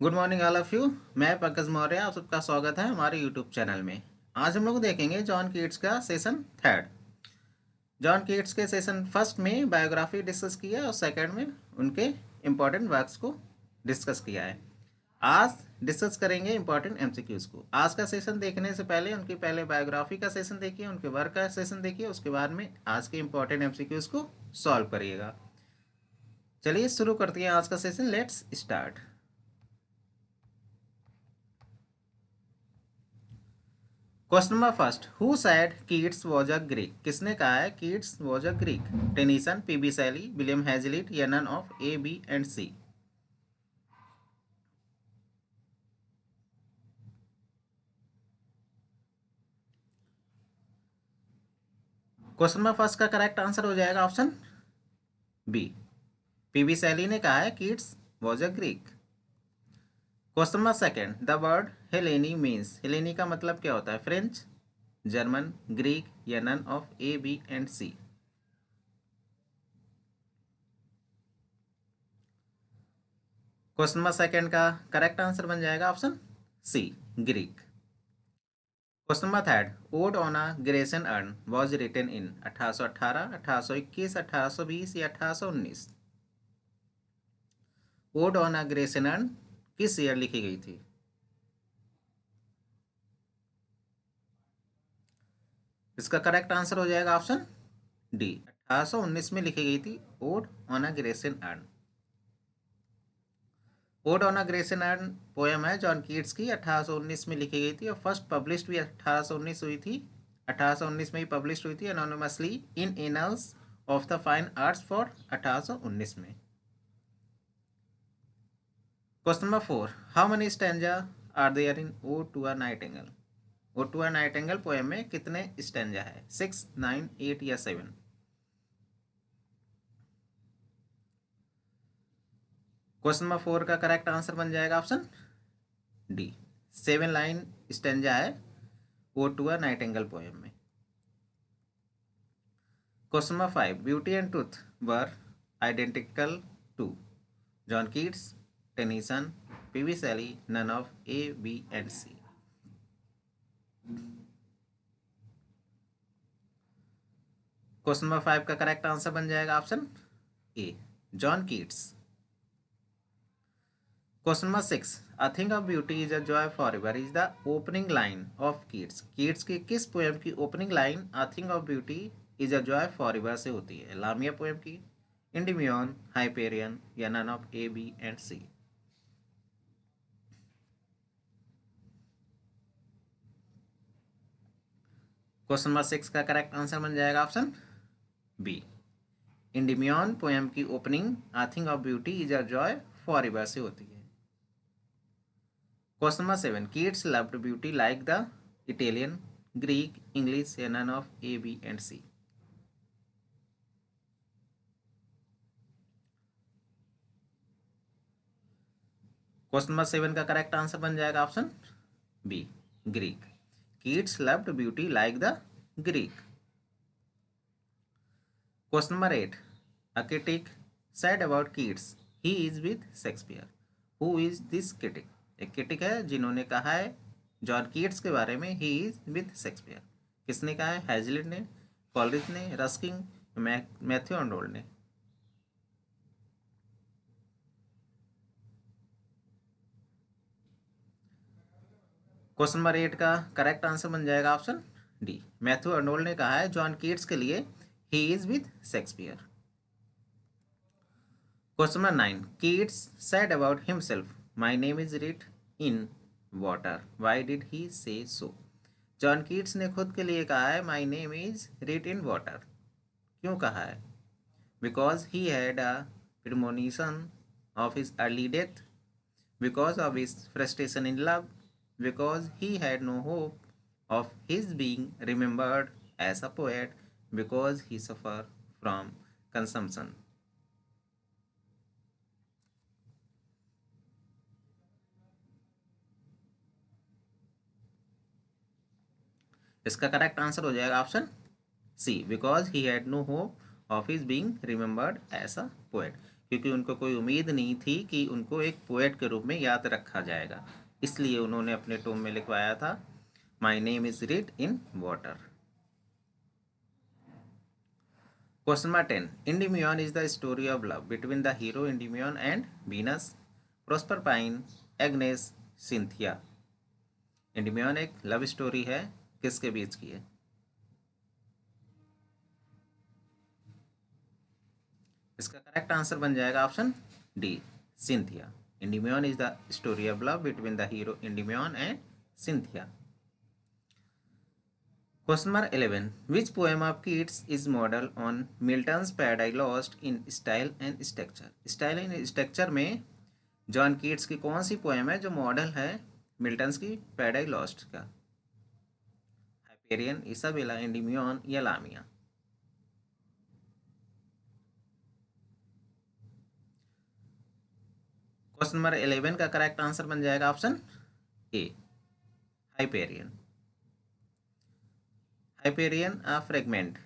Good morning all of you. मैं पंकज मौर्य, आप सबका स्वागत है हमारे यूट्यूब चैनल में। आज हम लोग देखेंगे जॉन कीट्स का सेशन थर्ड। जॉन कीट्स के सेशन फर्स्ट में बायोग्राफी डिस्कस किया और सेकंड में उनके इम्पोर्टेंट वर्क्स को डिस्कस किया है। आज डिस्कस करेंगे इम्पोर्टेंट एमसीक्यूज को। आज का सेशन देखने से पहले उनकी पहले बायोग्राफी का सेशन देखिए, उनके वर्क का सेशन देखिए, उसके बाद में आज के इम्पोर्टेंट एमसीक्यूज को सॉल्व करिएगा। चलिए शुरू करते हैं आज का session. Let's start. Question number first, who said Keats was a Greek? किसने कहा है Keats was a Greek? Tennyson, P B Shelley, William Hazlitt या none of A, B and C? Question number first का करेक्ट आंसर हो जाएगा option B. P B Shelley ने कहा है Keats was a Greek. Question number second, the word Hellene means? Hellene का मतलब क्या होता है? फ्रेंच, जर्मन, ग्रीक या none of A, B and C? Question number second का करेक्ट आंसर बन जाएगा option C, Greek. Question number third, ode on a Grecian urn was written in 1818, 1821, 1820 या 1819? Ode on a Grecian urn किस year लिखी गई थी? इसका correct answer हो जाएगा ऑप्शन डी, 1819 में लिखी गई थी odd on a Grecian earn. Odd on a Grecian earn poem है जॉन कीट्स की, 1819 में लिखी गई थी और फर्स्ट पब्लिश्ड भी 1819 हुई थी। 1819 में ही पब्लिश हुई थी anonymously in annals of the fine arts for 1819 में। Question number four, how many stanza are there in ode to a nightingale? Ode to a nightingale poem में कितने स्टैंजा है? 6, 9, 8 या 7? क्वेश्चन नंबर फोर का correct answer बन जाएगा option D, 7 line stanza है ode to a nightingale poem में। Question number five, beauty and truth were identical to? John Keats, Tennyson, PB Shelley, none of A, B and C? Question number five का correct answer बन जाएगा option A, John Keats. Question number six, a thing of beauty is a joy for ever is the opening line of Keats? Keats की किस poem की opening line a thing of beauty is a joy for ever से होती है? Lamia poem की, Endymion, Hyperion या none of A, B and C? Question number six का correct answer बन जाएगा ऑप्शन बी, इंडिमियन पोएम की opening a thing of beauty is a joy for ever से होती है। Question number seven, Keats loved beauty like the Italian, Greek, English या none of A, B and C? Question number seven का correct answer बन जाएगा option B, Greek. Keats loved beauty like the Greek. Question number eight, a critic said about Keats he is with Shakespeare. Who is this critic? एक critic है जिन्होंने कहा है John Keats के बारे में he is with Shakespeare। किसने कहा है? हैजलिट ने, कॉलरिज ने, रस्किन, मैथ्यू अर्नोल्ड ने? क्वेश्चन नंबर एट का करेक्ट आंसर बन जाएगा ऑप्शन डी, मैथ्यू अर्नोल्ड ने कहा है जॉन कीट्स के लिए he is with Shakespeare। Question number nine, Keats said about himself my name is written in water, why did he say so? John Keats ने खुद के लिए कहा है माई name is written in water, क्यों कहा है? Because he had a premonition of his early death, because of his frustration in love, because he had no hope of his being remembered as a poet, because he suffered from consumption? इसका correct answer हो जाएगा option C, because he had no hope of his being remembered as a poet. क्योंकि उनको कोई उम्मीद नहीं थी कि उनको एक पोएट के रूप में याद रखा जाएगा, इसलिए उन्होंने अपने टोम में लिखवाया था, my name is writ in water. Question number 10, Endymion is the story of love between the hero Endymion and Venus, Proserpine, Agnes, Cynthia. Endymion एक लव स्टोरी है, किसके बीच की है? इसका करेक्ट आंसर बन जाएगा option D, Cynthia. Endymion is the story of love between the hero Endymion and Cynthia. Question number 11, which poem of Keats is model on Milton's Paradise Lost in style and structure? Style and structure में John Keats की कौन सी poem है जो model है Milton's की paradise lost का? Hyperion, Isabella, एंडिमियन या लामिया? क्वेश्चन नंबर 11 का करेक्ट आंसर बन जाएगा option A, Hyperion. Hyperion a fragment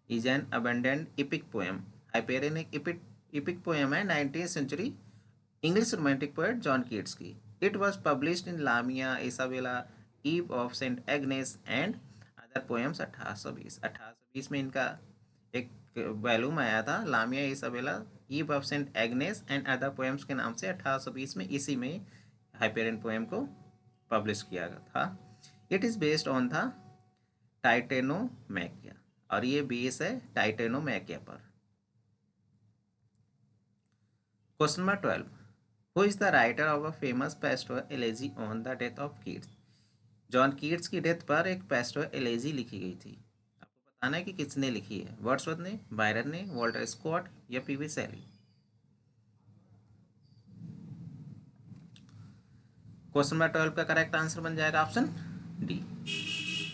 is an abandoned epic poem. Hyperion एक इपिक पोएम है 19th century English romantic poet John Keats की। It was published in Lamia, Isabella, Eve of Saint Agnes and other poems. 1820 में इनका एक volume आया था, Lamia, Isabella, Eve of Saint Agnes and other poems के नाम से 1820 में इसी में हाइपेरियन पोएम को पब्लिश किया गया था। इट इज़ बेस्ड ऑन था टाइटेनोमैकिया, और ये बेस है टाइटेनोमैकिया पर। Question number 12, who is the writer of a famous pastoral elegy on the death of Keats? John Keats की डेथ पर एक पेस्टोरल एलेजी लिखी गई थी, आपको बताना है कि किसने लिखी है। वर्ड्सवर्थ ने, बायरन ने, वॉल्टर स्कॉट या पीवी शैली? क्वेश्चन नंबर 12 का करेक्ट आंसर बन जाएगा ऑप्शन डी,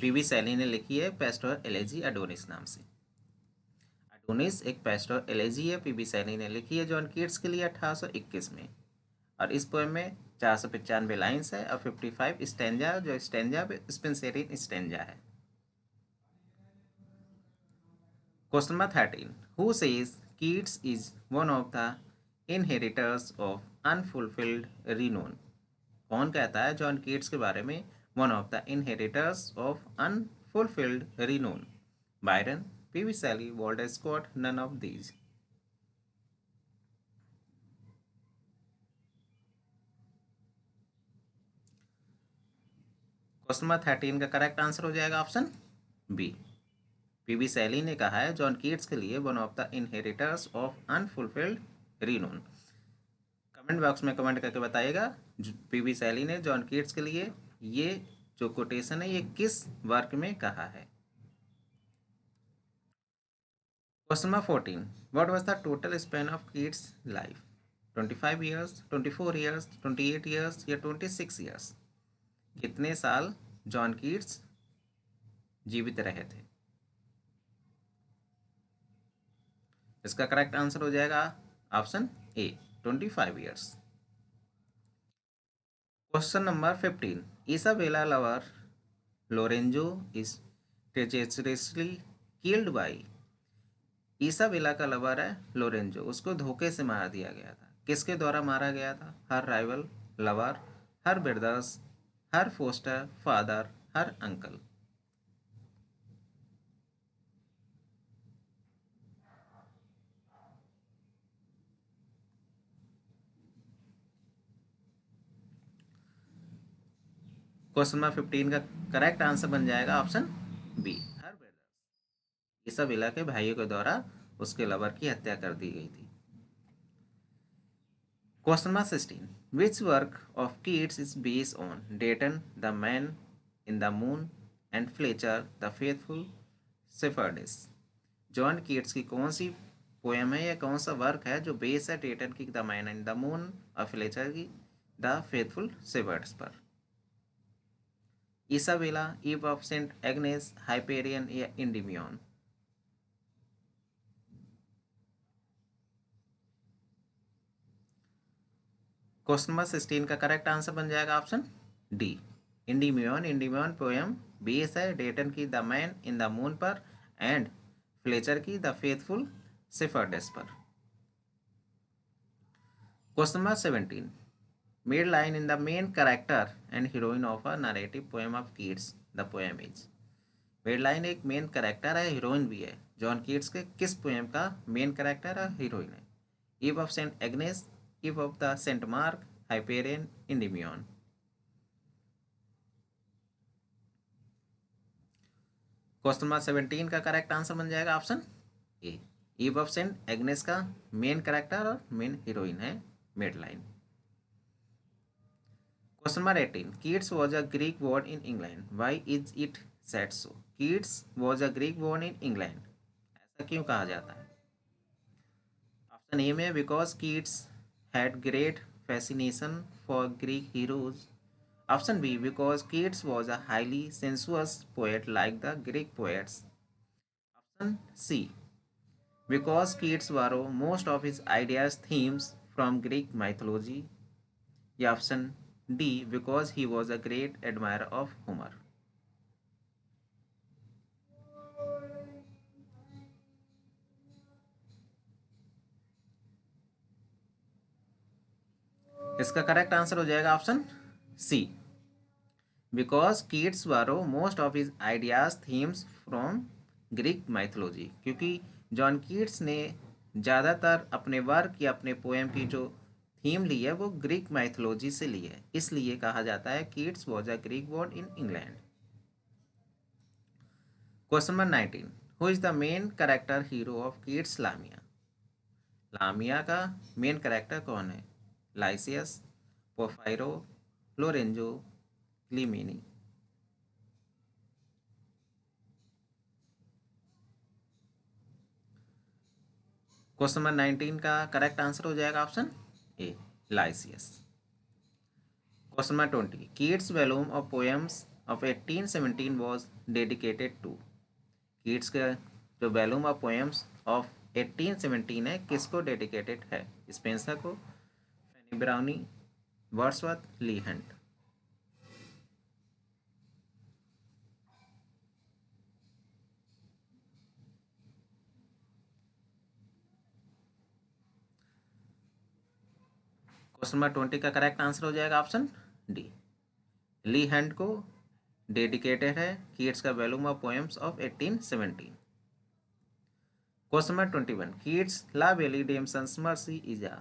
पीवी शैली ने लिखी है पेस्टोरल एलेजी अडोनिस नाम से। अडोनिस एक पेस्टोरल एलेजी है, पीवी शैली ने लिखी है जॉन कीट्स के लिए 1821 में, और इस पोएम में 495 लाइन्स है और 55 स्टेंजा, जो स्टेंजा स्पेंसेरियन स्टेंजा है। Question number 13, who says Keats is one of the inheritors of unfulfilled renown? कौन कहता है जॉन कीट्स के बारे में one of the inheritors of unfulfilled renown? Byron, P V Shelley, Walter Scott, none of these? Question number 13 का correct answer हो जाएगा option B, PV Shelley ने कहा है जॉन कीट्स के लिए one of the inheritors of unfulfilled renowned. Comment box में comment करके बताइएगा पीवी शैली ने जॉन कीट्स के लिए ये जो कोटेशन है ये किस वर्क में कहा है। Question number 14, what was the total span of Keats life? 25 years, 24 years, 28 years या 26 ईयर्स? कितने साल जॉन कीट्स जीवित रहे थे? इसका करेक्ट आंसर हो जाएगा option A, 25 years. Question number 15, Isabella lover Lorenzo is treacherously killed by? Isabella का लवर है लोरेंजो, उसको धोखे से मार दिया गया था, किसके द्वारा मारा गया था? Her rival, lover, her brothers, her foster father, her uncle? Question number 15 का करेक्ट आंसर बन जाएगा option B, her brothers. Isabella के भाइयों के द्वारा उसके लवर की हत्या कर दी गई थी। Question number 16, which work of Keats is based on Drayton the man in the moon and Fletcher the faithful shepherdess? John Keats की कौन सी पोएम है या कौन सा वर्क है जो बेस है डेटन की the man in the moon और फ्लेचर की द फेथफुल शेफर्ड्स पर? Isabella, Eve of Saint Agnes, Hyperion या इंडिमियन? क्वेश्चन नंबर 16 का करेक्ट आंसर बन जाएगा option D, Endymion. Endymion poem base है डेटन की the man in the moon पर एंड फ्लेचर की द फेथफुल शेफर्डेस पर। Question number 17, Madeline in the main character and heroine of a narrative poem of Keats, the poem is. Madeline एक main character है, heroine भी है। John Keats के किस poem का main character और heroine है? Eve of Saint Agnes, ewe of the Saint Mark, Hyperion, Endymion. Question number 17 का करेक्ट आंसर बन जाएगा option A. Eve of Saint Agnes का मेन कैरेक्टर और मेन हीरोइन है Madeline. Question number 18, Keats was a Greek born in England, why is it said so? Keats was a Greek born in England, ऐसा क्यों कहा जाता है? Option A में because Keats had great fascination for Greek heroes. Option B because Keats was a highly sensuous poet like the Greek poets. Option C because Keats borrow most of his ideas themes from Greek mythology, या option D because he was a great admirer of Homer. इसका correct answer हो जाएगा option C, because Keats borrow most of his ideas themes from Greek mythology, क्योंकि John Keats ने ज़्यादातर अपने work या अपने पोएम की जो थीम ली है वो ग्रीक माइथोलॉजी से ली है, इसलिए कहा जाता है Keats was a Greek born in England. Question number 19, who is the main character hero of Keats Lamia? Lamia का मेन कैरेक्टर कौन है? Lycius, Porphyro, Lorenzo, Clymene. Question number 19 का करेक्ट आंसर हो जाएगा option A, Lycius. Question number 20, Keats volume of poems of 1817 was dedicated to? Keats का जो volume of poems of 1817 है किसको डेडिकेटेड है? स्पेंसर को, Fanny Brawne, Wordsworth, Leigh Hunt. Question number 20 का करेक्ट आंसर हो जाएगा ऑप्शन डी, ली हंट को डेडिकेटेड है कीट्स का volume of poems of 1817। Question number 21, Keats la belle dame sans merci is a?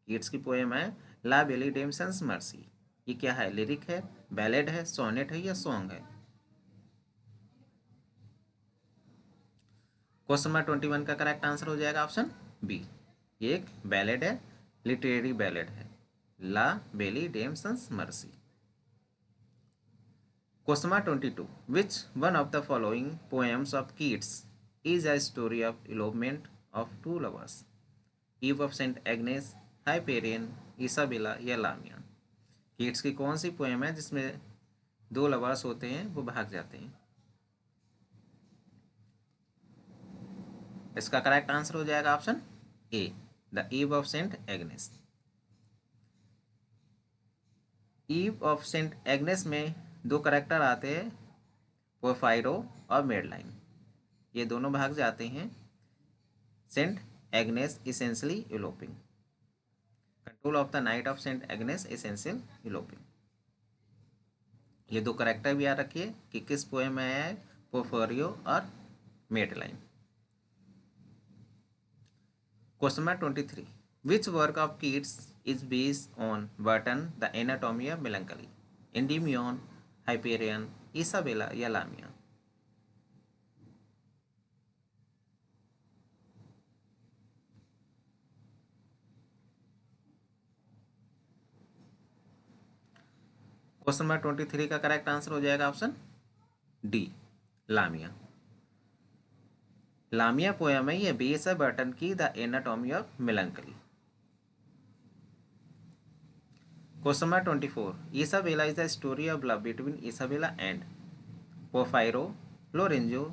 Keats की poem है la belle dame sans mercy, ये क्या है? लिरिक है, बैलेड है, सोनेट है या सॉन्ग है? क्वेश्चन नंबर 21 का करेक्ट आंसर हो जाएगा ऑप्शन बी, ये एक बैलेड है, लिटरेरी बैलेड है, la belle dame sans merci. Question number 22, which one of the following poems of Keats is a story of elopement of two lovers? Eve of Saint Agnes, Hyperion, Isabella या Lamia. Keats की कौन सी poem है जिसमें दो lovers होते हैं वो भाग जाते हैं? इसका करेक्ट आंसर हो जाएगा option A, the Eve of Saint Agnes. Ewe of Saint Agnes में दो करेक्टर आते हैं, पोफाइरो और मेडलाइन, ये दोनों भाग जाते हैं। Saint Agnes essentially eloping, control of the night of Saint Agnes essential eloping. ये दो करेक्टर भी याद रखिए कि किस पोएम में आया है, पोफोरियो और Madeline. Question number 23, which work of Keats is based on Burton the anatomy of melancholy? Endymion, Hyperion, Isabella या लामिया। क्वेश्चन नंबर 23 का करेक्ट आंसर हो जाएगा option D, Lamia. Lamia poem है ये बेस है बर्टन की the anatomy of melancholy. Question number 24, Isabella is the story of love between Isabella and Porphyro, Lorenzo,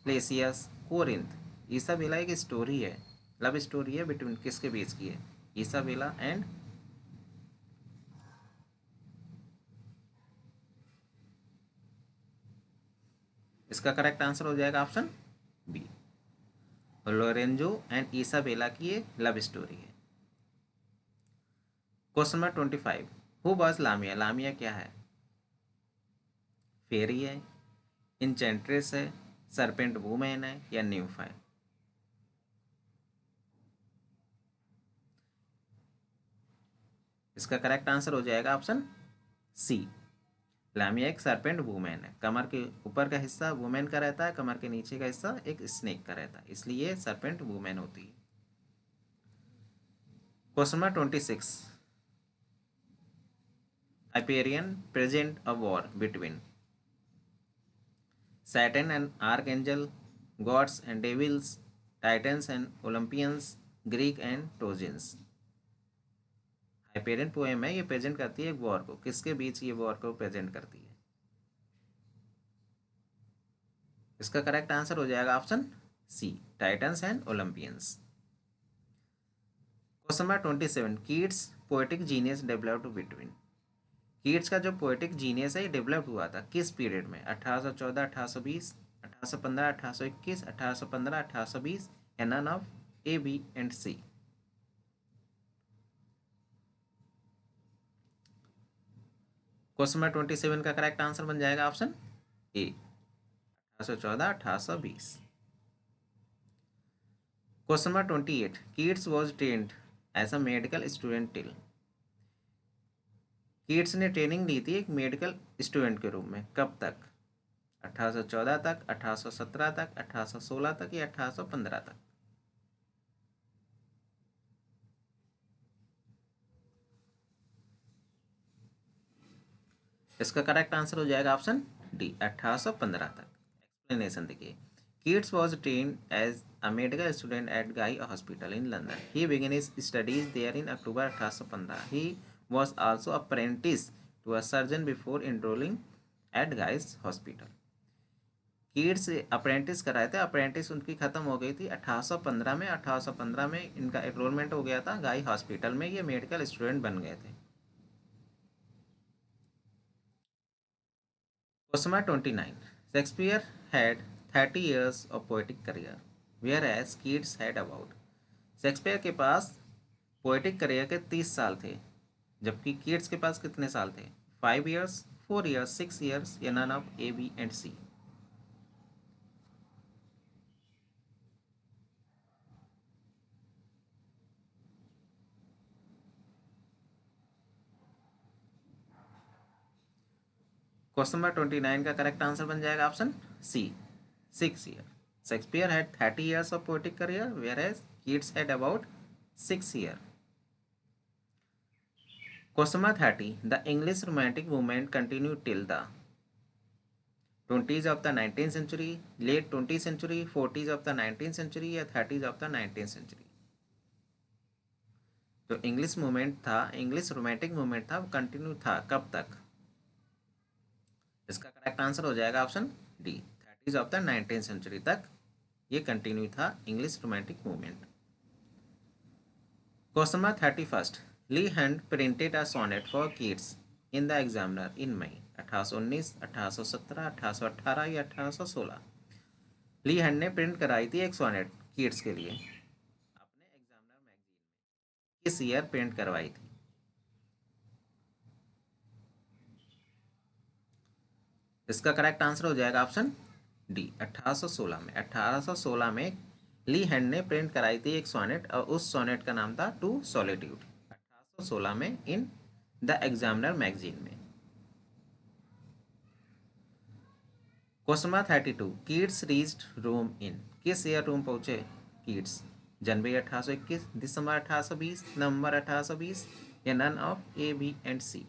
Plesius, Corinth. Isabella एक story है, love story है, between किसके बीच की है? इसाबेला एंड, इसका करेक्ट आंसर हो जाएगा option B, Lorenzo and Isabella की ये लव स्टोरी है। Question number 25, who was लामिया? लामिया क्या है? फेरी है, इंचेंट्रेस है, सरपेंट वुमेन है या न्यूफ है? इसका करेक्ट आंसर हो जाएगा ऑप्शन सी। लामिया एक सरपेंट वुमेन है। कमर के ऊपर का हिस्सा वुमेन का रहता है, कमर के नीचे का हिस्सा एक स्नेक का रहता है, इसलिए सरपेंट वुमेन होती है। Question number 26, Hyperion present a war between Saturn and Archangel, gods and devils, titans and Olympians, Greek and Trojans। Hyperion poem है, ये प्रेजेंट करती है एक वॉर को। किसके बीच ये वॉर को प्रेजेंट करती है? इसका करेक्ट आंसर हो जाएगा option C, Titans and Olympians. Question number 27, Keats poetic genius developed between. Keats का जो पोएटिक जीनियस है ये डेवलप हुआ था किस पीरियड में? 1814, 1820, 1815, 1821, 1815, 1820 या none of A, B and C? Question number 27 का करेक्ट आंसर बन जाएगा option A, 1814, 1820। Question number 28, Keats was trained as a medical student till. Keats ने ट्रेनिंग ली थी एक मेडिकल स्टूडेंट के रूप में, कब तक? 1814 तक, 1817 तक, 1816 तक या 1815 तक? इसका करेक्ट आंसर हो जाएगा ऑप्शन डी, 1815 तक। एक्सप्लेनेशन देखिए, Keats was trained as a medical student at Guy hospital in London. He began his studies there in October 1815। He was also apprentice to a surgeon before enrolling at Guy's hospital. Keats apprentice कराए थे, apprentice उनकी ख़त्म हो गई थी 1815 में। 1815 में इनका एनरोलमेंट हो गया था गाई हॉस्पिटल में, ये मेडिकल स्टूडेंट बन गए थे। Question number 29, Shakespeare had 30 years of poetic career whereas Keats had about। Shakespeare के पास पोएटिक करियर के 30 साल थे, जबकि कीट्स के पास कितने साल थे? 5 years, 4 years, 6 years या none of A, B and C? Question number 29 का करेक्ट आंसर बन जाएगा option C, 6 year। Shakespeare had 30 years of poetic career whereas Keats had about 6 year। Question number 30, the English romantic movement continue till the 20s of the 19th century, late 20th century, 40s of the 19th century या 30s of the 19th century? जो English movement था, English romantic movement था, वो continue था कब तक? इसका correct answer हो जाएगा option D, 30s of the 19th century तक ये कंटिन्यू था English romantic movement. Question number 31, Leigh Hunt printed a sonnet for Keats in the Examiner in May 1819, 1817, 1818 या 1816? ली हैंड ने प्रिंट कराई थी एक सोनेट किड्स के लिए अपने एग्जामिनर मैगजीन में, किस ईयर प्रिंट करवाई थी? इसका करेक्ट आंसर हो जाएगा ऑप्शन डी, 1816 में। 1816 में ली हैंड ने प्रिंट कराई थी एक सोनेट और उस सोनेट का नाम था टू सॉलिट्यूड, 1816 में इन द एग्जामिनर मैगजीन में। क्वेश्चन नंबर 32, कीट्स रीच्ड रोम इन, किस ईयर रोम पहुंचे कीट्स? जनवरी 1821, दिसंबर 1820, नवंबर 1820 या none of A, B and C?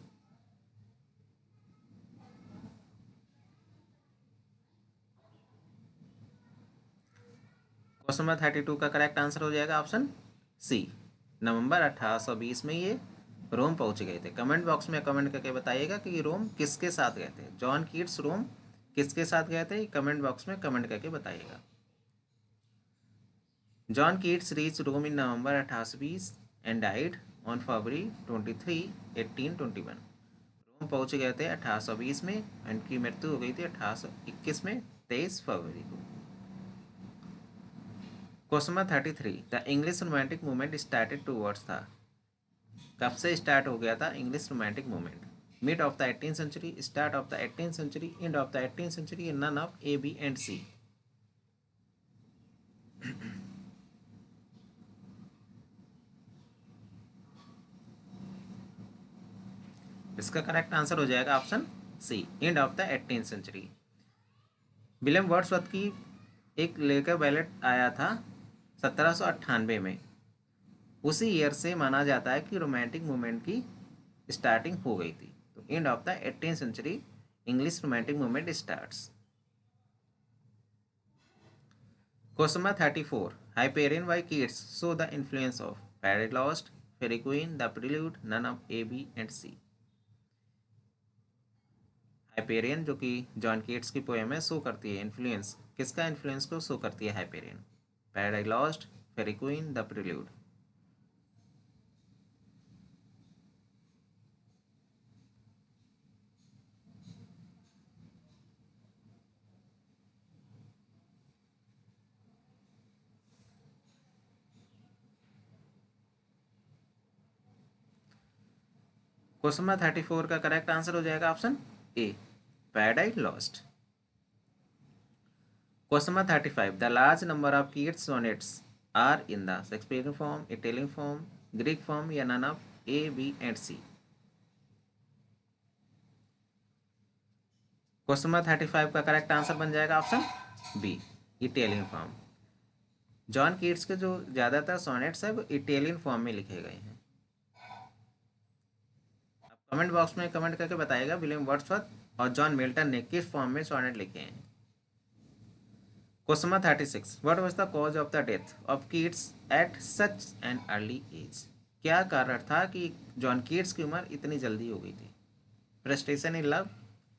Question number 32 का करेक्ट आंसर हो जाएगा ऑप्शन सी, नवंबर 1820 में ये रोम पहुंच गए थे। कमेंट बॉक्स में कमेंट करके बताइएगा कि ये रोम किसके साथ गए थे, जॉन कीट्स रोम किसके साथ गए थे, कमेंट बॉक्स में कमेंट करके बताइएगा। John Keats reach Rome in November 1820 and died on February 23, 1821। Rome पहुंच गए थे 1820 में, इनकी मृत्यु हो गई थी 1821 में, 23 फरवरी को। Question number 33, the English romantic movement started towards था, कब से स्टार्ट हो गया था English romantic movement? Mid of the 18th century, start of the 18th century, end of the 18th century, none of A, B and C. इसका correct answer हो जाएगा option C, end of the 18th century. William Wordsworth की एक लेकर ballot आया था 1798 में। उसी ईयर से माना जाता है कि रोमांटिक मूवमेंट की स्टार्टिंग हो गई थी। तो end of the 18th century English romantic movement starts. Question number 34, Hyperion by Keats show the influence of Paradise Lost, Faerie Queene, the Prelude, none of A, B and C. Hyperion जो कि जॉन Keats की poem है, show करती है influence, किसका influence को show करती है Hyperion? Paradise Lost, Faerie Queene, the Prelude. Question number 34 का करेक्ट आंसर हो जाएगा option A, paradise lost. Question number 35, the large number of Keats sonnets are in the Shakespearean form, Italian form, Greek form या none of A, B and C. Question number 35 का correct answer बन जाएगा option B, Italian form. John Keats के जो ज़्यादातर sonnets है वो Italian form में लिखे गए हैं। आप कमेंट बॉक्स में कमेंट करके बताइएगा विलियम वर्ड्सवर्थ और जॉन मिल्टन ने किस फॉर्म में सोनेट लिखे हैं। Question number 36, what was the cause of the death of Keats at such an early age? क्या कारण था कि जॉन कीट्स की उम्र इतनी जल्दी हो गई थी? Frustration in love,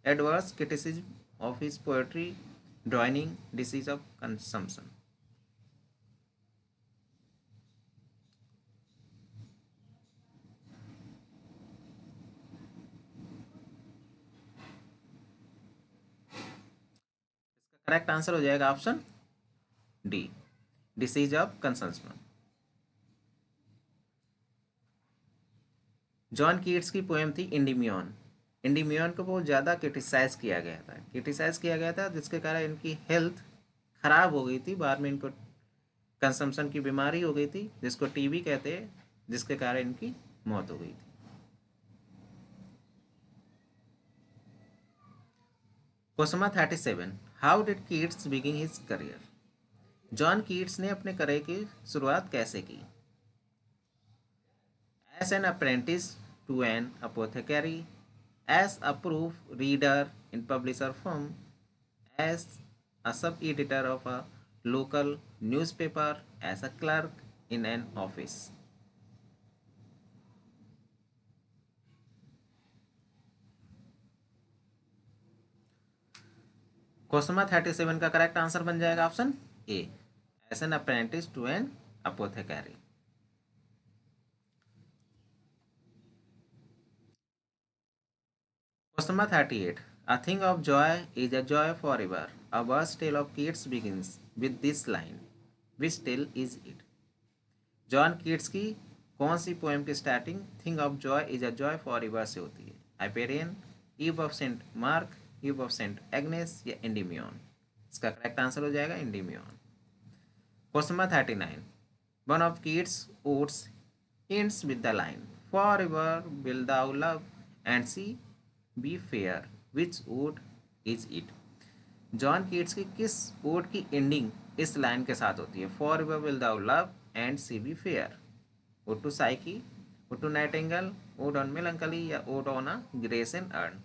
adverse criticism of his poetry, drowning, disease of consumption. Correct answer हो जाएगा option D, disease of consumption. John Keats की पोएम थी इंडिमियन। इंडिमियन को बहुत ज़्यादा क्रिटिसाइज किया गया था जिसके कारण इनकी हेल्थ खराब हो गई थी। बाद में इनको कंजम्पशन की बीमारी हो गई थी जिसको टीबी कहते हैं, जिसके कारण इनकी मौत हो गई थी। Question number 37, how did Keats begin his career? John Keats ने अपने करियर की शुरुआत कैसे की? As an apprentice to an apothecary, as a proof reader in publisher firm, as a sub-editor of a local newspaper, as a clerk in an office. Question number 37 का correct answer बन जाएगा option A, as an apprentice to an apothecary. Question number 38, A thing of joy is a joy forever. A verse tale of Keats begins with this line. Which tale is it? John Keats की कौन सी poem की starting thing of joy is a joy for ever से होती है? Hyperion, eve of Saint Mark, eve of Saint Agnes या Endymion? इसका correct answer हो जाएगा Endymion. Question number 39, one of Keats odes ends with the line forever will thou love and see be fair. Which ode is it? John Keats की किस odd की ending इस line के साथ होती है? Forever will thou love and see be fair. Ode to Psyche, ode to nightingale, ode on melancholy या ode on a grace and urn?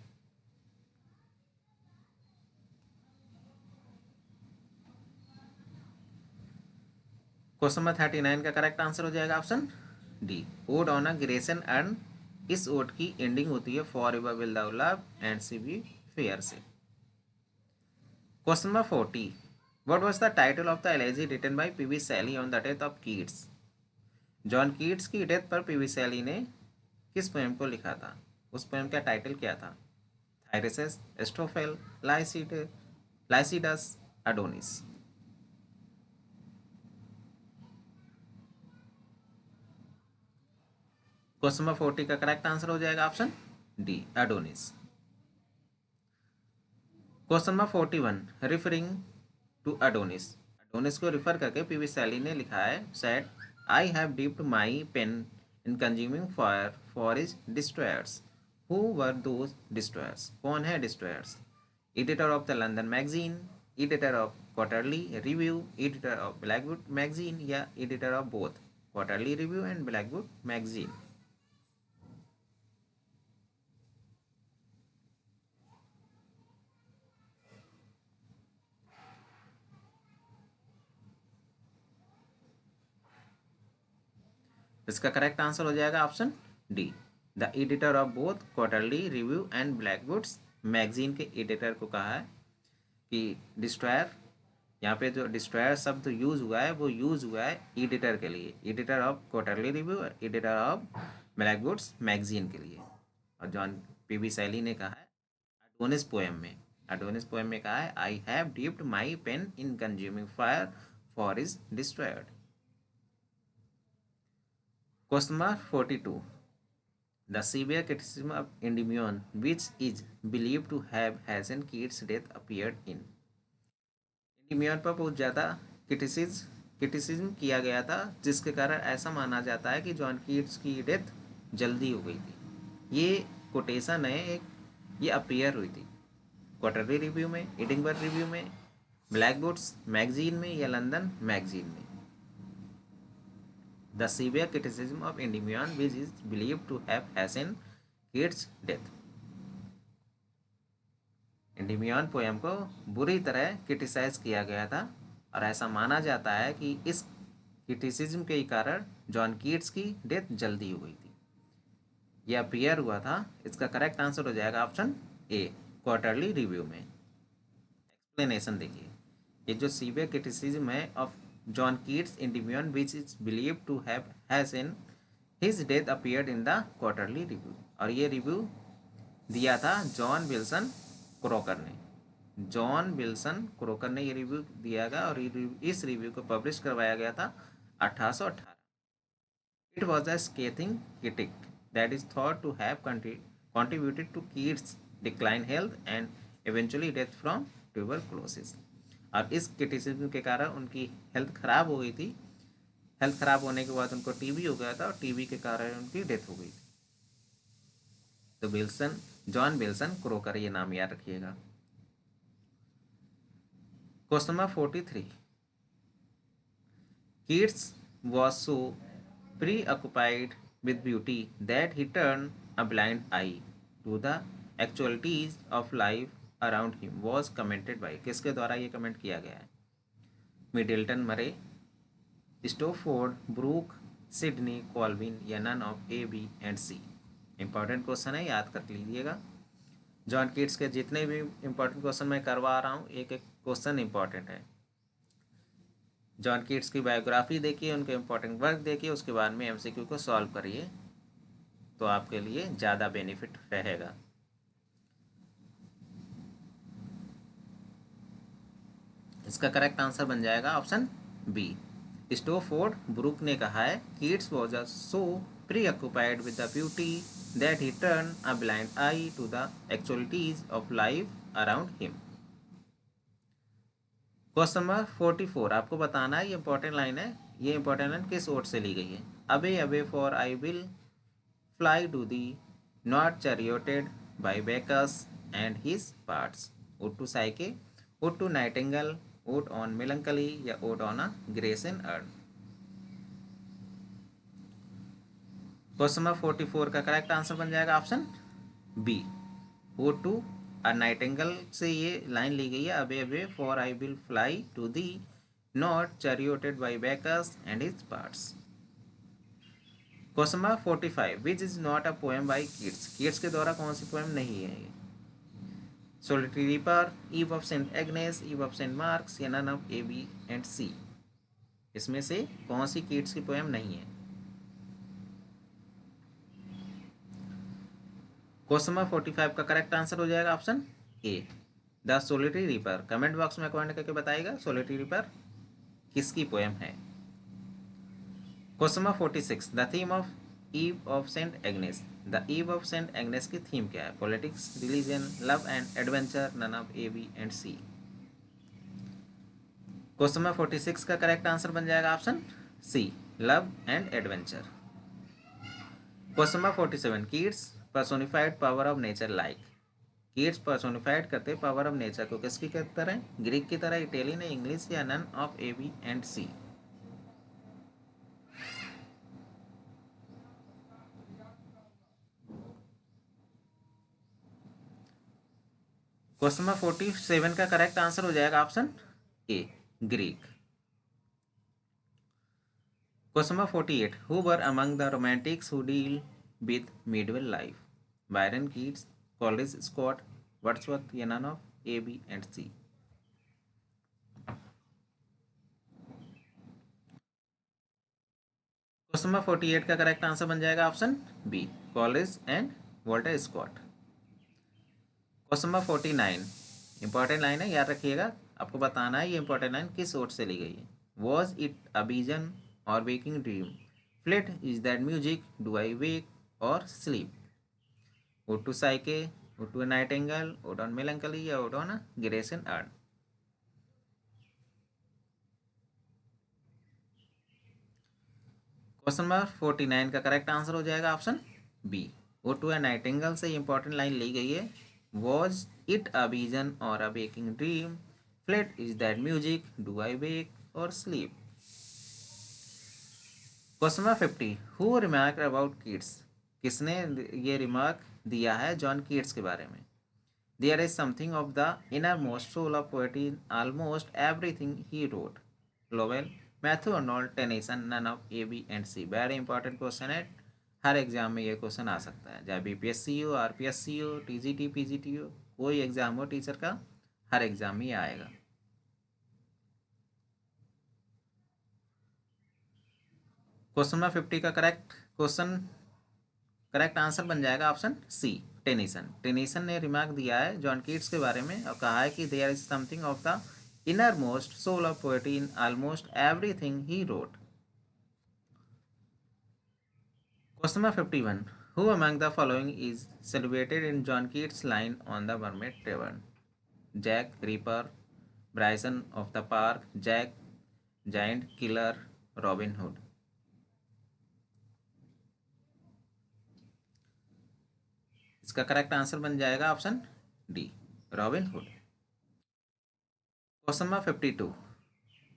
Question number 39 का करेक्ट आंसर हो जाएगा option D, ode on a grace and urn. इस ode की ending होती है forever will thou love and see be fair से। Question number 40, what was the title of the elegy written by P.B. Shelley on the death of Keats? John Keats की death पर PV Shelley ने किस poem को लिखा था? उस poem का टाइटल क्या था? Thyrsis, Astrophel, Lycidas, Adonais? Question number 40 का करेक्ट आंसर हो जाएगा option D, Adonais. Question number 41, referring to Adonais. Adonais को रिफर करके पीवी शैली ने लिखा है, said I have dipped my pen in consuming fire for his destroyers. Who were those destroyers? कौन है destroyers? Editor of the London Magazine, editor of Quarterly Review, editor of Blackwood Magazine, या editor of both Quarterly Review and Blackwood magazine? इसका correct answer हो जाएगा option D, the editor of both Quarterly Review and Blackwood's magazine के editor को कहा है कि destroyer, यहाँ पे जो डिस्ट्रॉयर शब्द यूज हुआ है वो यूज हुआ है एडिटर के लिए, editor of Quarterly Review, editor of Blackwood's magazine के लिए। और जॉन पीवी शैली ने कहा है एडोनिस पोएम में, एडोनिस पोएम में कहा है, I have dipped my pen in consuming fire for is destroyed. Question number 42, the severe criticism of Endymion, which is believed to have hastened Keats' death, appeared in? Endymion पर बहुत ज़्यादा criticism किया गया था, जिसके कारण ऐसा माना जाता है कि जॉन कीट्स की डेथ जल्दी हो गई थी। ये कोटेशन है एक, ये अपीयर हुई थी क्वार्टरली रिव्यू में, एडिनबर्ग रिव्यू में, ब्लैकवुड्स मैगजीन में, या लंदन मैगजीन में। The severe criticism of Endymion, which is believed to have hastened Keats' death. Endymion poem को बुरी तरह क्रिटिसाइज किया गया था और ऐसा माना जाता है कि इस क्रिटिसिज्म के कारण जॉन कीट्स की डेथ जल्दी हो गई थी। यह अपीयर हुआ था। इसका करेक्ट आंसर हो जाएगा ऑप्शन ए, क्वार्टरली रिव्यू में। एक्सप्लेनेशन देखिए, ये जो सीवियर क्रिटिसिज्म है of John Keats' Endymion, which is believed to have hastened his death, appeared in the Quarterly Review। और ये रिव्यू दिया था जॉन विल्सन क्रोकर ने। जॉन विल्सन क्रोकर ने ये रिव्यू दिया गया और इस रिव्यू को पब्लिश करवाया गया था 1818। It was a scathing critic that is thought to have contributed to Keats' decline health and eventually death from tuberculosis। और इस क्रिटिसिज्म के कारण उनकी हेल्थ खराब हो गई थी। हेल्थ खराब होने के बाद उनको टीबी हो गया था और टीबी के कारण उनकी डेथ हो गई थी। तो विल्सन, जॉन विल्सन क्रोकर, ये नाम याद रखिएगा। Question number 43, Keats was so preoccupied with beauty that he turned a blind eye to the actualities of life around him, was commented by. किसके द्वारा ये कमेंट किया गया है? Middleton, Murray, Stopford, Brooke, Sidney, Colvin, या none of A, B and C? Important question है, याद कर लीजिएगा। जॉन कीट्स के जितने भी इंपॉर्टेंट क्वेश्चन मैं करवा रहा हूँ, एक एक क्वेश्चन इंपॉर्टेंट है। जॉन कीट्स की बायोग्राफी देखिए, उनके इंपॉर्टेंट वर्क देखिए, उसके बाद में एमसीक्यू को सॉल्व करिए, तो आपके लिए ज़्यादा बेनिफिट रहेगा। इसका करेक्ट आंसर बन जाएगा ऑप्शन बी। स्टोफोर्ड ब्रूक ने कहा है, Keats was so preoccupied with the beauty that he turned a blind eye to the actualities of life around him। Question number 44, आपको बताना है, ये इंपॉर्टेंट लाइन है। ये इंपॉर्टेंट लाइन किस ओर से ली गई है? Away away for I will fly to thee, not charioted by Bacchus and his pards. Ode to Psyche, ode to nightingale, ode on melancholy, या ode on a Grecian urn? Question number 44 का correct answer बन जाएगा option B, ode to a nightingale से ये line ली गई है। Away away for I will fly to thee, not charioted by Bacchus and his pards. Question number 45, which is not a poem by Keats. Keats के द्वारा कौन सी poem नहीं है ये? Solitary reaper, eve of Saint Agnes, ewe of Saint Mark's, या none of A, B and C? इसमें से कौन सी कीट्स की पोएम नहीं है? क्वेश्चन नंबर 45 का करेक्ट आंसर हो जाएगा option A, the solitary reaper. Comment box में कमेंट करके बताइएगा सोलिटरी रीपर किसकी पोएम है। Question number 46, the theme of Eve of Saint Agnes. The Eve of Saint Agnes की थीम क्या है? Politics, religion, love and adventure, none of A, B and C. Question number 46 का correct answer बन जाएगा option C, love and adventure. Question number 47, Keats personified power of nature like. Keats personified करते power of nature को किसकी तरह? Greek की तरह, Italian, English या none of A, B and C. Question number 47 का करेक्ट आंसर हो जाएगा option A, Greek. Question number 48, who were among the romantics who deal with medieval life? Byron, Keats, Coleridge, Scott, Wordsworth या none of A, B and C. Question number 48 का correct answer बन जाएगा option B, Coleridge and Walter Scott. Question number 49, important line है, याद रखिएगा। आपको बताना है ये इंपॉर्टेंट लाइन किस सोर्स से ली गई है। Was it a vision or waking dream? Fled is that music, do I wake or sleep? Ode to Psyche, ode to nightingale, ode on melancholy या ode on Grecian urn? Question number 49 का correct answer हो जाएगा option B, ode to nightingale से important line ली गई है। Was it a vision or a waking dream? Fled is that music, do I wake or sleep? Question number 50, who remark about kids? किसने ये remark दिया है John Keats के बारे में? There is something of the innermost soul of poetry in almost everything he wrote. Lowell, Matthew Arnold, Tennyson, none of A, B and C. Very important question है, हर exam में ये question आ सकता है, चाहे बीपीएससी हो, RPSC हो, TGT, PGT हो, कोई एग्जाम हो टीचर का, हर एग्जाम में आएगा। क्वेश्चन नंबर 50 का करेक्ट आंसर बन जाएगा ऑप्शन सी, टेनिसन। टेनिसन ने रिमार्क दिया है जॉन कीट्स के बारे में और कहा है कि there is something of the innermost soul of poetry in almost everything he wrote. Question number 51, who among the following is celebrated in John Keats line on the Mermaid Tavern? Jack ripper, Bryson of the park, Jack giant killer, Robin Hood? इसका correct answer बन जाएगा option D, Robin Hood. Question number 52,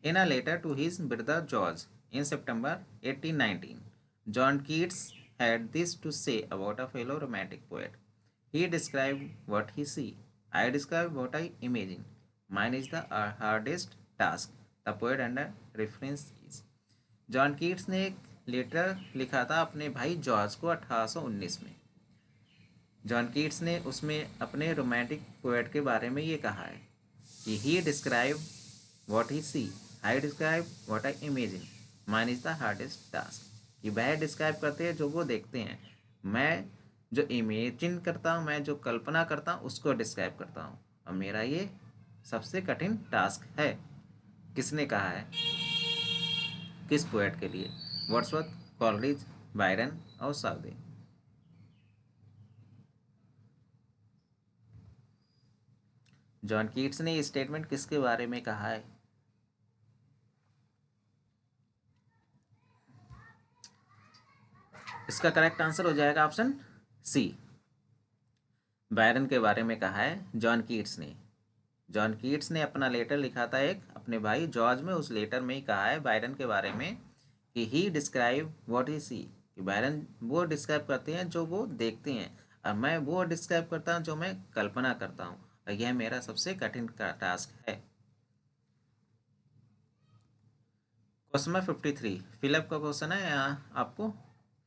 in a letter to his brother George in September 1819, John Keats had this to say about a fellow romantic poet. He described what he see. I describe what I imagine. Mine is the hardest task. The poet under reference is. John Keats ने एक letter लिखा था अपने भाई George को 1819 में। John Keats ने उसमें अपने रोमांटिक पोएट के बारे में ये कहा है कि he describe what he see, I describe what I imagine, mine is the hardest task. कि वह डिस्क्राइब करते हैं जो वो देखते हैं, मैं जो इमेजिन करता हूँ, मैं जो कल्पना करता हूँ उसको डिस्क्राइब करता हूँ, और मेरा ये सबसे कठिन टास्क है। किसने कहा है, किस पोएट के लिए? वर्ड्सवर्थ, कॉलरिज, बायरन और साउदे? जॉन कीट्स ने ये स्टेटमेंट किसके बारे में कहा है? इसका करेक्ट आंसर हो जाएगा ऑप्शन सी, बायरन के बारे में कहा है जॉन कीट्स ने। जॉन कीट्स ने अपना लेटर लिखा था एक अपने भाई जॉर्ज में, उस लेटर में ही कहा है बायरन के बारे में कि ही डिस्क्राइब व्हाट ही सी, कि बायरन वो डिस्क्राइब करते हैं जो वो देखते हैं, और मैं वो डिस्क्राइब करता हूँ जो मैं कल्पना करता हूँ, और यह मेरा सबसे कठिन टास्क है। क्वेश्चन नंबर 53, फिलअप का क्वेश्चन है, यहाँ आपको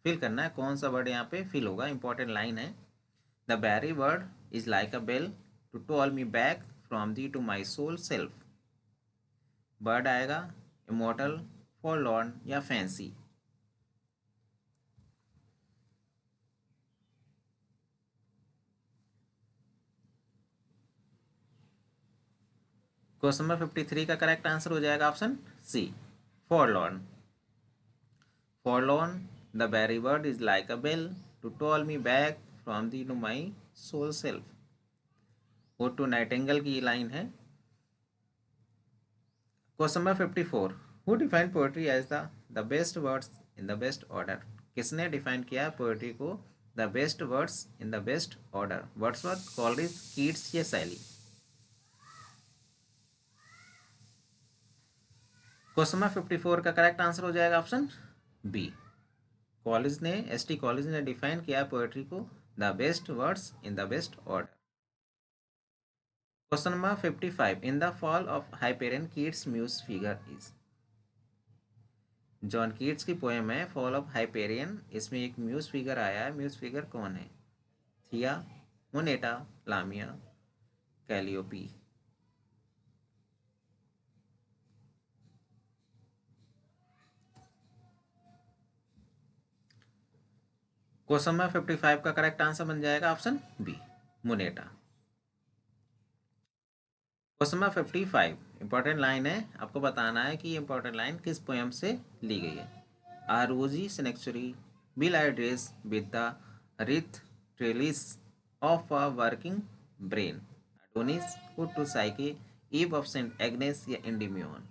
फिल करना है, कौन सा वर्ड यहाँ पे फिल होगा, इंपॉर्टेंट लाइन है। The very word is like a bell to toll me back from thee to my sole self. Word आएगा इमोर्टल, फॉरलॉर्न या फैंसी? क्वेश्चन नंबर 53 का करेक्ट आंसर हो जाएगा option C, forlorn. Forlorn the very word is like a bell to toll me back from thee no my sole self. Ode to nightingale की line है। Question number 54, who define poetry as the best words in the best order. किसने define किया poetry को the best words in the best order, Wordsworth, Coleridge, Keats या Shelley. Question number 54 का correct answer हो जाएगा option B. Coleridge ने S T. Coleridge ने define किया पोएट्री को the best words in the best order. Question number 55, in the fall of Hyperion Keats muse figure is. John Keats की poem है fall of Hyperion, इसमें एक muse figure आया है। म्यूज फिगर कौन है? Theia, Moneta, Lamia, Calliope. Question number 55 का correct answer बन जाएगा option B, Moneta. Question number 55, important line है, आपको बताना है कि ये इंपॉर्टेंट लाइन किस पोएम से ली गई है। A rosy sanctuary will I dress with the wreathed trellis of a working brain Adonais put to Psyche eve of Saint Agnes या इंडिम्योन।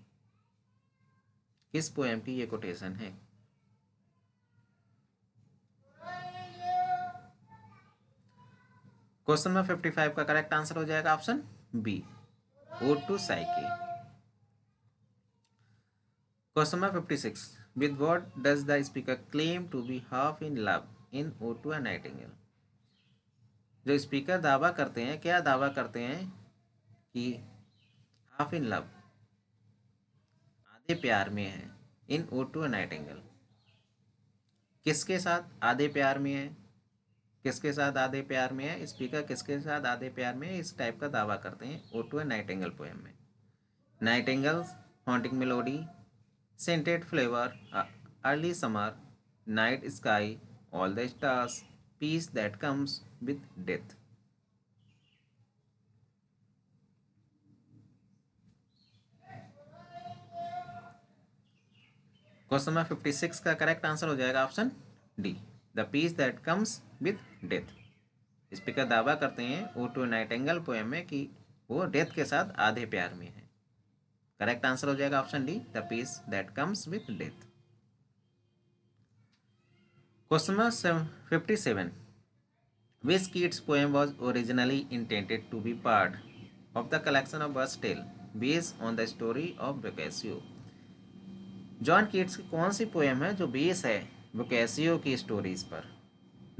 किस पोएम की ये कोटेशन है? क्वेश्चन नंबर 55 का करेक्ट आंसर हो जाएगा option B, ode to Psyche. Question number 56, with what does the speaker claim to be half in love in ode to a nightingale. जो speaker दावा करते हैं, क्या दावा करते हैं कि हाफ इन लव, आधे प्यार में है, इन ओ टू अ नाइटिंगेल। किसके साथ आधे प्यार में है? किसके साथ आधे प्यार में है? स्पीकर किसके साथ आधे प्यार में है? इस टाइप का दावा करते हैं ode to a nightingale poem में। Nightingale's, haunting melody, scented flavour, early summer, night sky, all the stars, peace that comes with death. Question number 56 का करेक्ट आंसर हो जाएगा option D, the peace that comes with death. Speaker दावा करते हैं ode to nightingale poem में कि वो death के साथ आधे प्यार में है। करेक्ट आंसर हो जाएगा option D, the peace that comes with death. Question number 57, which Keats poem was originally intended to be part of the collection of Burst Tale based on the story of Boccaccio। John Keats की कौन सी poem है जो base है बोकासियो की stories पर?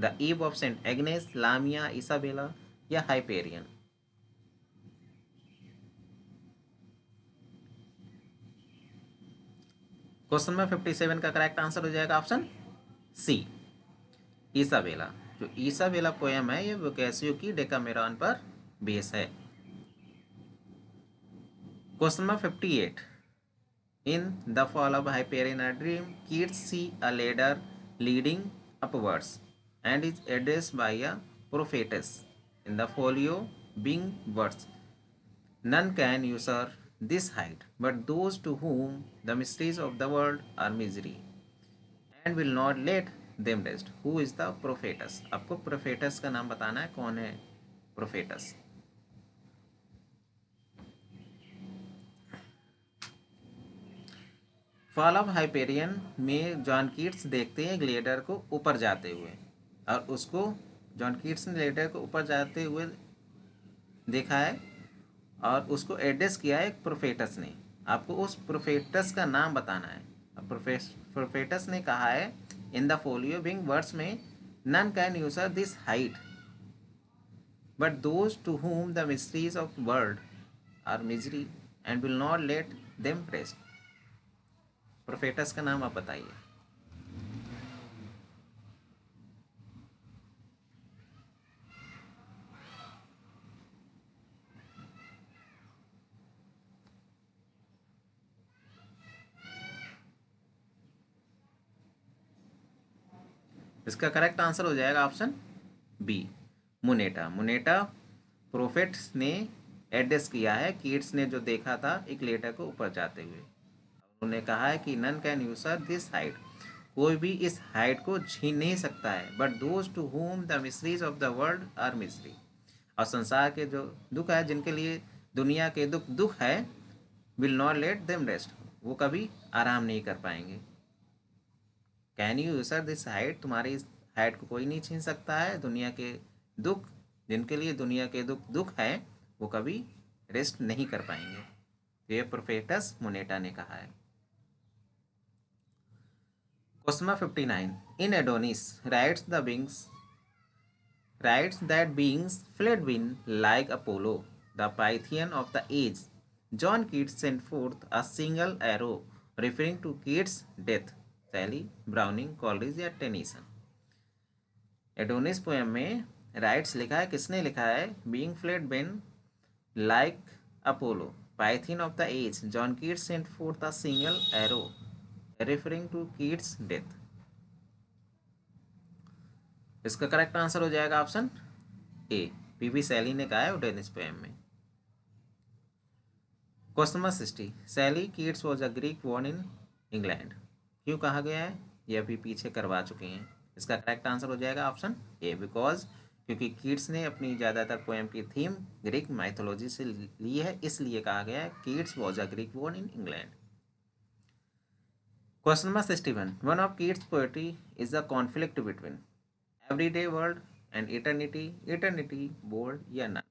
The Eve of Saint Agnes, Lamia, Isabella या Hyperion. Question number 57 का करेक्ट आंसर हो जाएगा ऑप्शन सी, इसाबेला। जो इसाबेला पोएम है ये बोकासियो की डेकामेरॉन पर बेस है। Question number 58, in the fall of Hyperion a dream, Keats see a ladder leading upwards and is addressed by a prophetess in the folio being words. None can usurp this height, but those to whom the mysteries of the world are misery and will not let them rest. Who is the prophetess? आपको prophetess का नाम बताना है, कौन है prophetess? Fall of Hyperion में John Keats देखते हैं ग्लेडर को ऊपर जाते हुए, और उसको जॉन कीट्स ने ग्लेडर को ऊपर जाते हुए देखा है और उसको एड्रेस किया है एक प्रोफेटस ने। आपको उस प्रोफेटस का नाम बताना है। प्रोफेटस ने कहा है in the following words में, none can usurp this height but those to whom the mysteries of world are misery and will not let them rest. Prophets का नाम आप बताइए। इसका करेक्ट आंसर हो जाएगा option B, Moneta. Moneta prophets ने address किया है कीट्स ने जो देखा था एक लेटर को ऊपर जाते हुए। उन्होंने कहा है कि none can usurp this height, कोई भी इस हाइट को छीन नहीं सकता है, but those to whom the mysteries of the world are mystery. और संसार के जो दुख है, जिनके लिए दुनिया के दुख दुख है, will not let them rest, वो कभी आराम नहीं कर पाएंगे। Can you user this height, तुम्हारी इस हाइट को कोई नहीं छीन सकता है। दुनिया के दुख, जिनके लिए दुनिया के दुख दुख है, वो कभी रेस्ट नहीं कर पाएंगे। तो ये प्रोफेटस मोनेटा ने कहा है। Question number 59, in Adonis writes that beings fled wind like Apollo, the Pythian of the age. John Keats sent forth a single arrow, referring to Keats' death. Shelley, Browning, Coleridge या Tennyson. Adonais poem में writes लिखा है, किसने लिखा है? Being fled wind like Apollo, Pythian of the age, John Keats sent forth a single arrow, referring to Keats death. इसका correct answer हो जाएगा ऑप्शन ए, पीबी शैली ने कहा है एडोनिस पोएम में। Question number 60, Shelley Keats was a Greek born in England. क्यों कहा गया है? ये अभी पीछे करवा चुके हैं। इसका करेक्ट आंसर हो जाएगा ऑप्शन ए, बिकॉज क्योंकि कीट्स ने अपनी ज़्यादातर पोएम की थीम ग्रीक माइथोलॉजी से ली है, इसलिए कहा गया है Keats was a Greek born in England. Question number 61, one of Keats poetry is the conflict between everyday world and eternity, eternity bold या नन।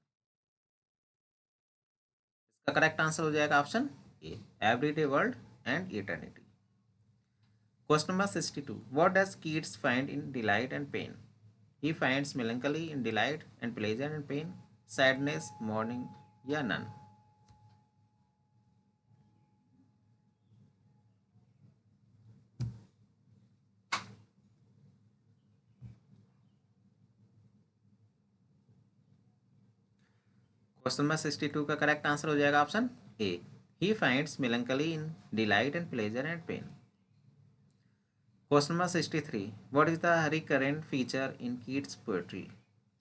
इसका करेक्ट आंसर हो जाएगा option A, everyday world and eternity. Question number 62. What does Keats find in delight and pain? He finds melancholy in delight and pleasure and pain, sadness, mourning या none. Question number 62 का correct answer हो जाएगा option A, he finds melancholy in delight and pleasure and pain. Question number 63. What is the recurrent feature in Keats' poetry?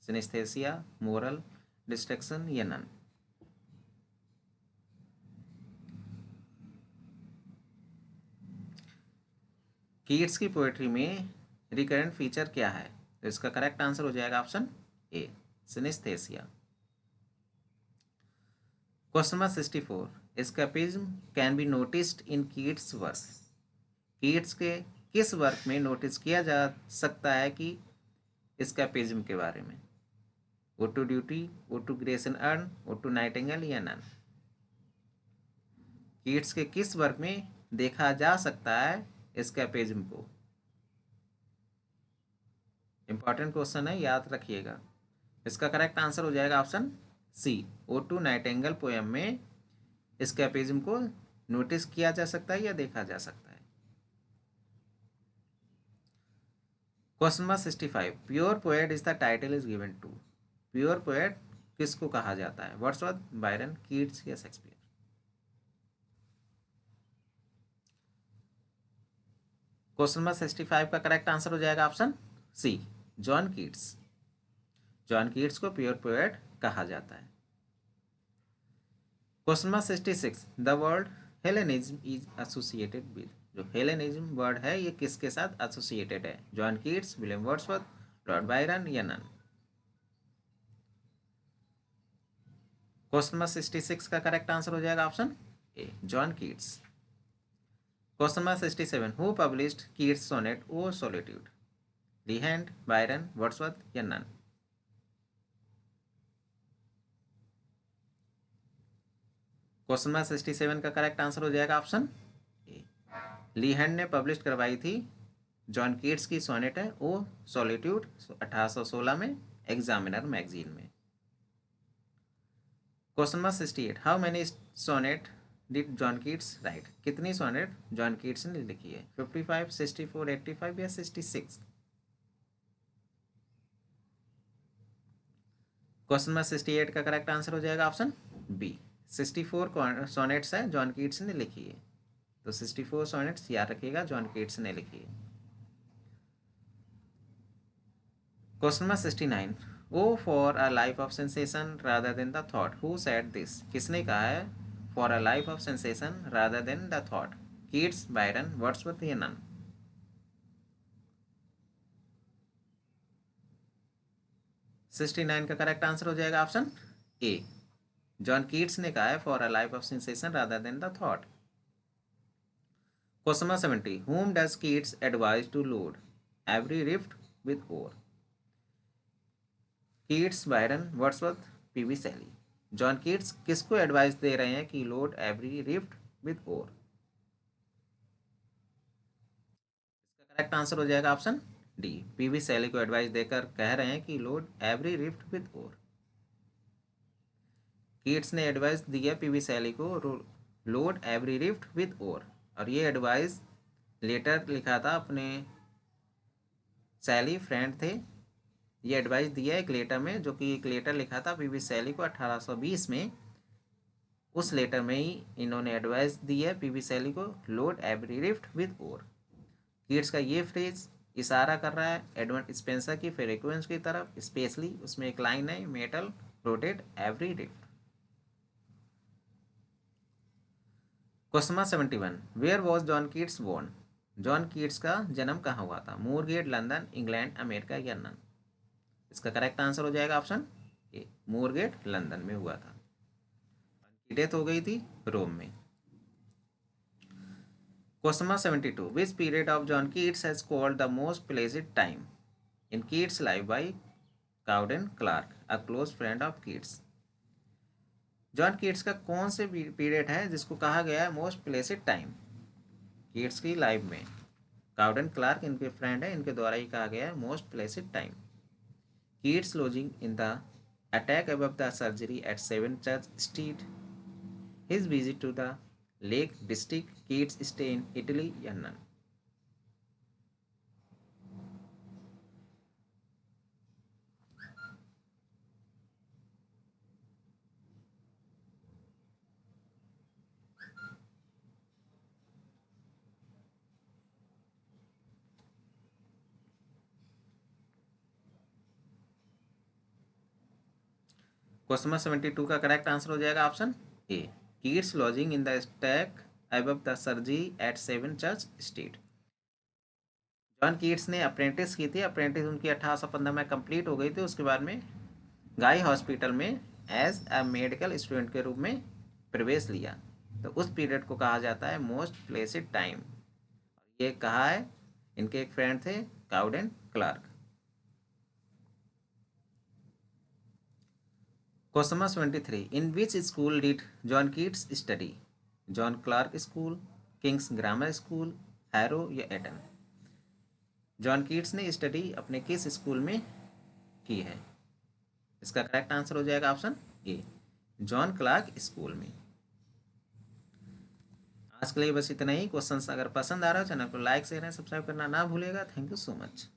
Synesthesia, moral, distraction या none. Keats की poetry में recurrent feature क्या है? तो इसका correct answer हो जाएगा option A, synaesthesia. Question number 64. Escapism can be noticed in Keats work. Keats के किस वर्क में नोटिस किया जा सकता है कि एस्केपिज्म के बारे में? Ode to duty, ode to grace and urn, ode to nightingale या नन। कीट्स के किस वर्क में देखा जा सकता है एस्केपिज्म को? इंपॉर्टेंट क्वेश्चन है, याद रखिएगा। इसका करेक्ट आंसर हो जाएगा option C, ode to nightingale poem में एस्केपिज्म को नोटिस किया जा सकता है या देखा जा सकता है। Question number 65. Pure poet is the title is given to. Pure poet किसको कहा जाता है? वर्ड्सवर्थ, बायरन, कीट्स या शेक्सपियर। क्वेश्चन नंबर 65 का करेक्ट आंसर हो जाएगा option C, John Keats. John Keats को प्योर पोएट कहा जाता है। Question number 66. The word Hellenism is associated with. जो हेलेनिज्म वर्ड है ये किसके साथ एसोसिएटेड है? John Keats, William Wordsworth, Lord Byron या नन। क्वेश्चन नंबर 66 का करेक्ट आंसर हो जाएगा option A, John Keats. Question number 67. Who published Keats sonnet O solitude? Leigh Hunt, Byron, Wordsworth या नन। क्वेश्चन नंबर 67 का करेक्ट आंसर हो जाएगा option ए, लीहैंड ने publish करवाई थी जॉन कीट्स की सोनेट है ओ सॉलिट्यूड 1816 में एग्जामिनर मैगजीन में। Question number 68. How many sonnet did John Keats write? कितनी सोनेट जॉन कीट्स ने लिखी है? 55, 64, 85 या 66। क्वेश्चन नंबर 68 का करेक्ट आंसर हो जाएगा ऑप्शन बी, 64 सोनेट्स है जॉन कीट्स ने लिखी है। तो 64 सोनेट्स याद रखिएगा जॉन कीट्स ने लिखी है। Question number 69. O for a life of sensation rather than the thought, who said this? किसने कहा है for a life of sensation rather than the thought? Keats, Byron, Wordsworth या नन। 69 का करेक्ट आंसर हो जाएगा ऑप्शन ए। जॉन कीट्स ने कहा है for a life of sensation rather than the thought. Question number 70, whom does Keats advise to load every rift with ore? Keats, Byron, Wordsworth, PV शैली। John Keats किसको advice दे रहे हैं कि load every rift with ओर? इसका correct answer हो जाएगा option D. PV Shelley को advice देकर कह रहे हैं कि load every rift with ore. Keats ने एडवाइस दिया पीवी शैली को load every rift with ore, और ये एडवाइस लेटर लिखा था अपने शैली फ्रेंड थे। ये एडवाइस दिया एक लेटर में, जो कि एक लेटर लिखा था पीवी शैली को 1820 में। उस लेटर में ही इन्होंने एडवाइस दी है पीवी शैली को load every rift with ore. Keats का ये फ्रेज इशारा कर रहा है एडवर्ड स्पेंसर की फ्रीक्वेंस की तरफ, स्पेशली उसमें एक लाइन है metal rotate every rift. Question number 71, where was John Keats born? John Keats का जन्म कहाँ हुआ था? मूरगेट, लंदन, इंग्लैंड, अमेरिका या नन? इसका करेक्ट आंसर हो जाएगा ऑप्शन ए, मूरगेट, लंदन में हुआ था। उनकी डेथ हो गई थी रोम में। Question number 72, which period of John Keats has called the most pleasant time in Keats life by Cowden Clarke, a close friend of Keats? John Keats का कौन से पीरियड है जिसको कहा गया है मोस्ट प्लेजेंट टाइम कीट्स की life में? काउडेन क्लार्क इनके फ्रेंड है, इनके द्वारा ही कहा गया है most pleasant time. Keats lodging in the attack above the surgery at 7 Church Street. His visit to the Lake District. Keats stay in Italy या none? क्वेश्चन नंबर 72 का करेक्ट आंसर हो जाएगा option A, Keats lodging in the stack above the surgery eight 7 church street. John Keats ने apprentice की थी, apprentice उनकी 1815 में complete हो गई थी। उसके बाद में गाय हॉस्पिटल में एज अ मेडिकल स्टूडेंट के रूप में प्रवेश लिया। तो उस पीरियड को कहा जाता है मोस्ट प्लेसेंट टाइम। ये कहा है इनके एक फ्रेंड थे Cowden Clarke. Question number 73, in which school did John Keats study? John Clarke school, King's grammar school, Harrow या एटन? जॉन कीट्स ने स्टडी अपने किस स्कूल में की है? इसका करेक्ट आंसर हो जाएगा option A, John Clarke school में। आज के लिए बस इतना ही। क्वेश्चन अगर पसंद आ रहा हो चैनल को लाइक शेयर एंड सब्सक्राइब करना ना भूलिएगा। Thank you so much.